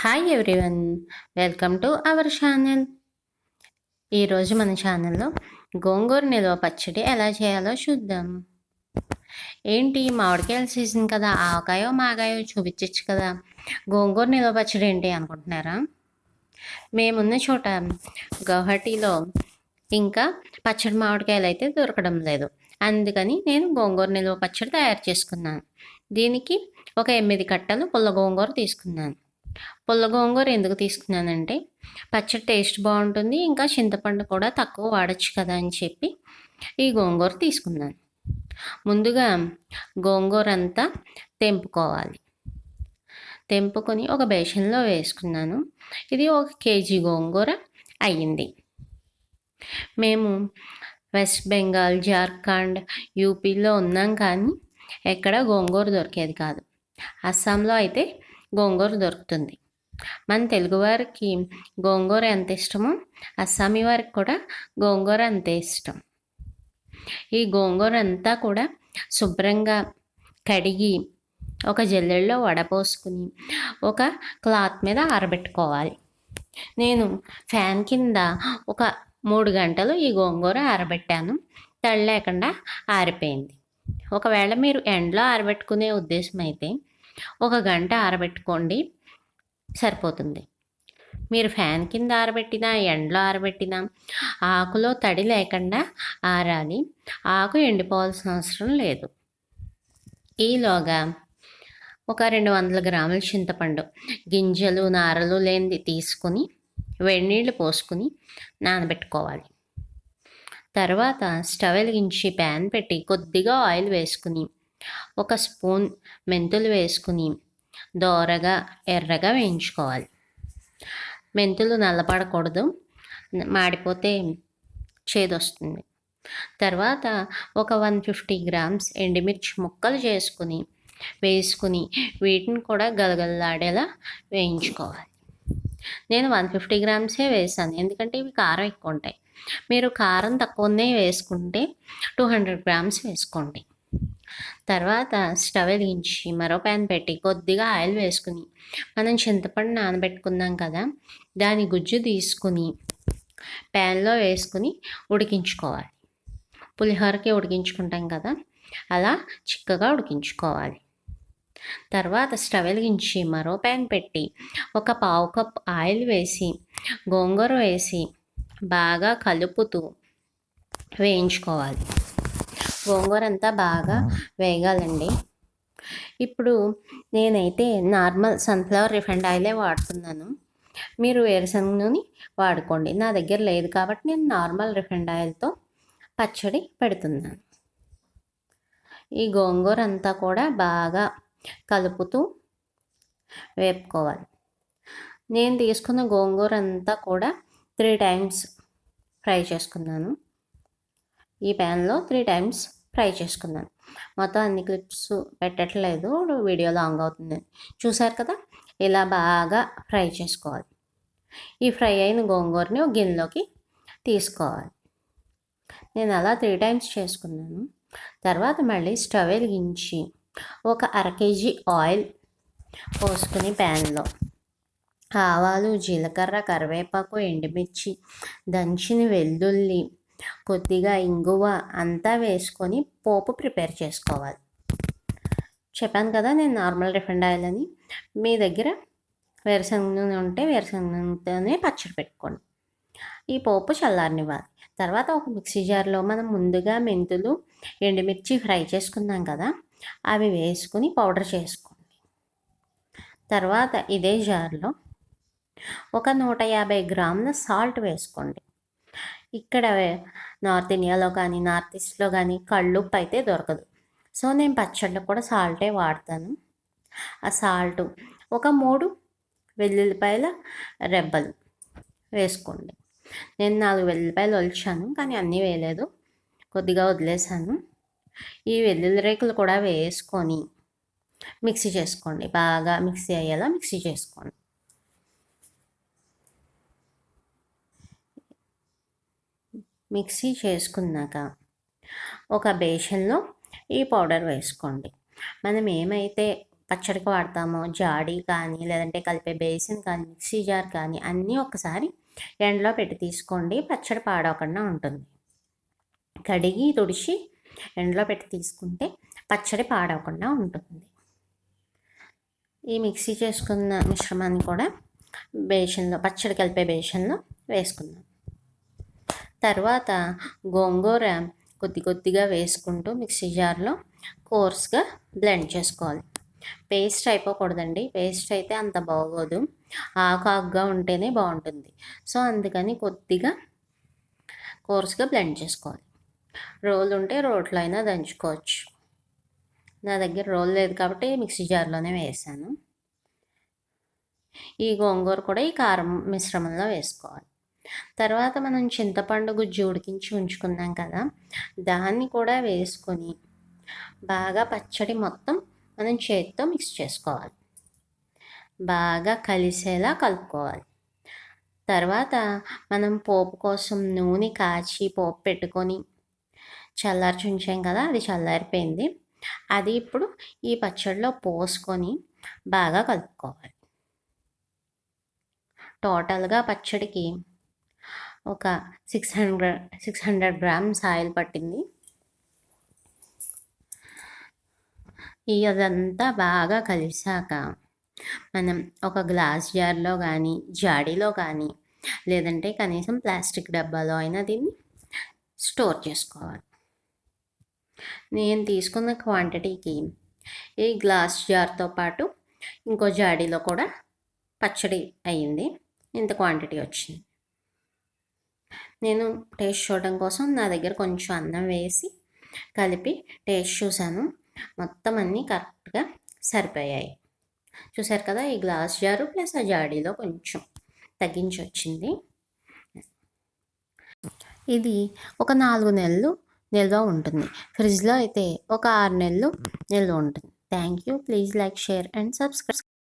Hi everyone, welcome to our channel. ఈరోజు మన ఛానల్లో గోంగూర నిల్వ పచ్చడి ఎలా చేయాలో చూద్దాం. ఏంటి, మామిడికాయల సీజన్ కదా, ఆవకాయో మాగాయో చూపించచ్చు కదా, గోంగూర నిల్వ పచ్చడి ఏంటి అనుకుంటున్నారా? మేమున్న చోట గౌహటిలో ఇంకా పచ్చడి మామిడికాయలు అయితే దొరకడం లేదు. అందుకని నేను గోంగూర నిల్వ పచ్చడి తయారు చేసుకున్నాను. దీనికి ఒక 8 కట్టలు పుల్ల గోంగూర తీసుకున్నాను. పుల్ల గోంగూర ఎందుకు తీసుకున్నానంటే పచ్చడి టేస్ట్ బాగుంటుంది, ఇంకా చింతపండు కూడా తక్కువ వాడచ్చు కదా అని చెప్పి ఈ గోంగూర తీసుకున్నాను. ముందుగా గోంగూర అంతా తెంపుకోవాలి. తెంపుకొని ఒక బేషన్లో వేసుకున్నాను. ఇది 1 కేజీ గోంగూర అయ్యింది. మేము వెస్ట్ బెంగాల్, జార్ఖండ్, యూపీలో ఉన్నాం, కానీ ఎక్కడ గోంగూర దొరికేది కాదు. అస్సాంలో అయితే గోంగూర దొరుకుతుంది. మన తెలుగువారికి గోంగూర ఎంత ఇష్టమో అస్సామీ వారికి కూడా గోంగూర అంతే ఇష్టం. ఈ గోంగూర అంతా కూడా శుభ్రంగా కడిగి ఒక జల్లెడలో వడపోసుకుని ఒక క్లాత్ మీద ఆరబెట్టుకోవాలి. నేను ఫ్యాన్ కింద ఒక 3 గంటలు ఈ గోంగూర ఆరబెట్టాను. తడి లేకుండా ఆరిపోయింది. ఒకవేళ మీరు ఎండలో ఆరబెట్టుకునే ఉద్దేశం అయితే 1 గంట ఆరబెట్టుకోండి, సరిపోతుంది. మీరు ఫ్యాన్ కింద ఆరబెట్టినా ఎండలో ఆరబెట్టినా ఆకులో తడి లేకుండా ఆరాలి. ఆకు ఎండిపోవాల్సిన అవసరం లేదు. ఈలోగా ఒక 200 గ్రాముల చింతపండు గింజలు నారలు లేనిది తీసుకుని వేడినీళ్ళు పోసుకుని నానబెట్టుకోవాలి. తర్వాత స్టవ్ వెలిగించి ప్యాన్ పెట్టి కొద్దిగా ఆయిల్ వేసుకుని 1 స్పూన్ మెంతులు వేసుకుని దోరగా ఎర్రగా వేయించుకోవాలి. మెంతులు నల్లపడకూడదు, మాడిపోతే చేదొస్తుంది. తర్వాత ఒక 150 గ్రామ్స్ ఎండుమిర్చి ముక్కలు వేసుకుని వీటిని కూడా గలగలలాడేలా వేయించుకోవాలి. నేను 150 గ్రామ్సే వేసాను, ఎందుకంటే ఇవి కారం ఎక్కువ ఉంటాయి. మీరు కారం తక్కువనే వేసుకుంటే 200 గ్రామ్స్ వేసుకోండి. తర్వాత స్టవ్ వెలిగించి మరో ప్యాన్ పెట్టి కొద్దిగా ఆయిల్ వేసుకుని మనం చింతపండు నానబెట్టుకున్నాం కదా, దాని గుజ్జు తీసుకుని ప్యాన్లో వేసుకుని ఉడికించుకోవాలి. పులిహోరకి ఉడికించుకుంటాం కదా, అలా చిక్కగా ఉడికించుకోవాలి. తర్వాత స్టవ్ వెలిగించి మరో ప్యాన్ పెట్టి ఒక 1/2 కప్ ఆయిల్ వేసి గోంగూర వేసి బాగా కలుపుతూ వేయించుకోవాలి. గోంగూర అంతా బాగా వేగాలండి. ఇప్పుడు నేనైతే నార్మల్ సన్ఫ్లవర్ రిఫైండ్ ఆయిలే వాడుతున్నాను. మీరు వేరుశనగ నూనె వాడుకోండి. నా దగ్గర లేదు కాబట్టి నేను నార్మల్ రిఫైండ్ ఆయిల్తో పచ్చడి పెడుతున్నాను. ఈ గోంగూర అంతా కూడా బాగా కలుపుతూ వేపుకోవాలి. నేను తీసుకున్న గోంగూర అంతా కూడా 3 టైమ్స్ ఫ్రై చేసుకున్నాను. ఈ ప్యాన్లో 3 టైమ్స్ ఫ్రై చేసుకున్నాను. మొత్తం అన్ని క్లిప్స్ పెట్టట్లేదు, వీడియో లాంగ్ అవుతుంది. చూసారు కదా, ఇలా బాగా ఫ్రై చేసుకోవాలి. ఈ ఫ్రై అయిన గోంగూరని ఒక గిన్నెలోకి తీసుకోవాలి. నేను అలా 3 టైమ్స్ చేసుకున్నాను. తర్వాత మళ్ళీ స్టవ్ వెలిగించి ఒక 1/2 కేజీ ఆయిల్ పోసుకుని ప్యాన్లో ఆవాలు, జీలకర్ర, కరివేపాకు, ఎండుమిర్చి, దంచిన వెల్లుల్లి, కొద్దిగా ఇంగువ అంతా వేసుకొని పోపు ప్రిపేర్ చేసుకోవాలి. చెప్పాను కదా నేను నార్మల్ రిఫైండ్ ఆయిల్ అని. మీ దగ్గర వేరుశనగ నూనె ఉంటే వేరుశనగ నూనెతోనే పచ్చడి పెట్టుకోండి. ఈ పోపు చల్లారనివ్వాలి. తర్వాత ఒక మిక్సీ జార్లో మనం ముందుగా మెంతులు, ఎండుమిర్చి ఫ్రై చేసుకున్నాం కదా, అవి వేసుకుని పౌడర్ చేసుకోండి. తర్వాత ఇదే జార్లో ఒక 150 గ్రాముల సాల్ట్ వేసుకోండి. ఇక్కడ నార్త్ ఇండియాలో కానీ నార్త్ ఈస్ట్లో కానీ కళ్ళుప్పు అయితే దొరకదు, సో నేను పచ్చళ్ళు కూడా సాల్టే వాడతాను. ఆ సాల్ట్ ఒక 3 వెల్లుల్లిపాయల రెబ్బలు వేసుకోండి. నేను 4 వెల్లుల్లిపాయలు ఒలిచాను, కానీ అన్నీ వేయలేదు, కొద్దిగా వదిలేసాను. ఈ వెల్లుల్లి రేకులు కూడా వేసుకొని మిక్సీ చేసుకోండి. బాగా మిక్సీ అయ్యేలా మిక్సీ చేసుకోండి. మిక్సీ చేసుకున్నాక ఒక బేషన్లో ఈ పౌడర్ వేసుకోండి. మనం ఏమైతే పచ్చడికి వాడతామో జాడీ కానీ, లేదంటే కలిపే బేసిన్ కానీ, మిక్సీ జార్ కానీ అన్నీ ఒకసారి ఎండలో పెట్టి తీసుకోండి. పచ్చడి పాడవకుండా ఉంటుంది. కడిగి తుడిచి ఎండలో పెట్టి తీసుకుంటే పచ్చడి పాడవకుండా ఉంటుంది. ఈ మిక్సీ చేసుకున్న మిశ్రమాన్ని కూడా బేషన్లో, పచ్చడి కలిపే బేషన్లో వేసుకుందాం. తర్వాత గోంగూర కొద్ది కొద్దిగా వేసుకుంటూ మిక్సీ జార్లో కోర్స్గా బ్లెండ్ చేసుకోవాలి. పేస్ట్ అయిపోకూడదండి. పేస్ట్ అయితే అంత బాగోదు, ఆకుగా ఉంటేనే బాగుంటుంది. సో అందుకని కొద్దిగా కోర్స్గా బ్లెండ్ చేసుకోవాలి. రోల్ ఉంటే రోట్లో అయినా దంచుకోవచ్చు. నా దగ్గర రోల్ లేదు కాబట్టి మిక్సీ జార్లోనే వేసాను. ఈ గోంగూర కూడా ఈ కారం మిశ్రమంలో వేసుకోవాలి. తర్వాత మనం చింతపండు గుజ్జు ఉడికించి ఉంచుకున్నాం కదా, దాన్ని కూడా వేసుకొని బాగా పచ్చడి మొత్తం మనం చేతితో మిక్స్ చేసుకోవాలి. బాగా కలిసేలా కలుపుకోవాలి. తర్వాత మనం పోపు కోసం నూనె కాచి పోపు పెట్టుకొని చల్లార్చి ఉంచాం కదా, అది చల్లారిపోయింది. అది ఇప్పుడు ఈ పచ్చడిలో పోసుకొని బాగా కలుపుకోవాలి. టోటల్గా పచ్చడికి ఒక 600 గ్రామ్స్ ఆయిల్ పట్టింది. అదంతా బాగా కలిసాక మనం ఒక గ్లాస్ జార్లో కానీ, జాడీలో కానీ, లేదంటే కనీసం ప్లాస్టిక్ డబ్బాలో అయినా దీన్ని స్టోర్ చేసుకోవాలి. నేను తీసుకున్న క్వాంటిటీకి ఈ గ్లాస్ జార్తో పాటు ఇంకో జాడీలో కూడా పచ్చడి అయ్యింది. ఇంత క్వాంటిటీ వచ్చింది. నేను టేస్ట్ చూడడం కోసం నా దగ్గర కొంచెం అన్నం వేసి కలిపి టేస్ట్ చూశాను. మొత్తం అన్నీ కరెక్ట్గా సరిపోయాయి. చూసారు కదా, ఈ గ్లాస్ జారు ప్లస్ ఆ జాడీలో కొంచెం తగ్గించి వచ్చింది. ఇది ఒక 4 నెలలు నిల్వ ఉంటుంది. ఫ్రిడ్జ్లో అయితే ఒక 6 నెలలు నిల్వ ఉంటుంది. Thank you. Please like, share and subscribe.